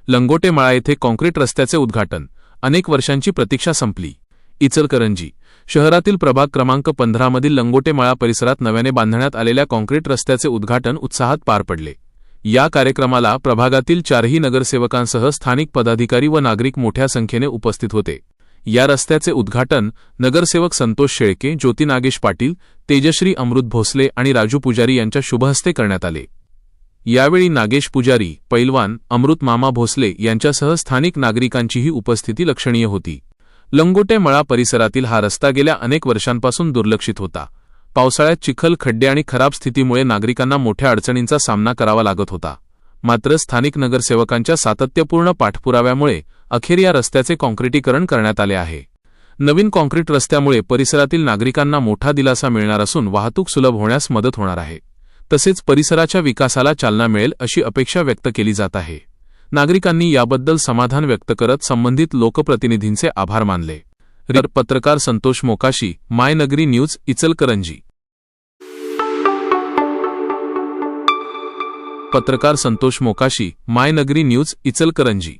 लंगोटे मळा येथे काँक्रीट रस्त्याचे उद्घाटन, अनेक वर्षांची प्रतीक्षा संपली। इचलकरंजी शहरातील प्रभाग क्रमांक 15 मधील लंगोटे मळा परिसरात नव्याने बांधण्यात आलेल्या काँक्रीट रस्त्याचे उद्घाटन उत्साहात पार पडले। या कार्यक्रमाला प्रभागातील 4ही नगरसेवकांसह स्थानिक पदाधिकारी व नागरिक मोठ्या संख्येने उपस्थित होते। या रस्त्याचे उद्घाटन नगरसेवक संतोष शेळके, ज्योती नागेश पाटील, तेजश्री अमृत भोसले आणि राजू पुजारी यांच्या शुभहस्ते करण्यात आले। यावेळी नागेश पुजारी, पैलवान, अमृत मामा भोसले यांच्यासह स्थानिक नागरिकांचीही उपस्थिती लक्षणीय होती। लंगोटे मळा परिसरातील हा रस्ता गेल्या अनेक वर्षांपासून दुर्लक्षित होता। पावसाळ्यात चिखल, खड्डे आणि खराब स्थितीमुळे नागरिकांना मोठ्या अडचणींचा सामना करावा लागत होता। मात्र स्थानिक नगरसेवकांच्या सातत्यपूर्ण पाठपुराव्यामुळे अखेर या रस्त्याचे काँक्रिटीकरण करण्यात आले आहे। नवीन काँक्रीट रस्त्यामुळे परिसरातील नागरिकांना मोठा दिलासा मिळणार असून वाहतूक सुलभ होण्यास मदत होणार आहे। तसेच परिसराच्या विकासाला चालना मिळेल अशी अपेक्षा व्यक्त केली जात आहे। नागरिकांनी याबद्दल समाधान व्यक्त करत संबंधित लोकप्रतिनिधींचे आभार मानले। पत्रकार संतोष मोकाशी, माय नगरी न्यूज, इचलकरंजी। पत्रकार संतोष मोकाशी, माय नगरी न्यूज, इचलकरंजी।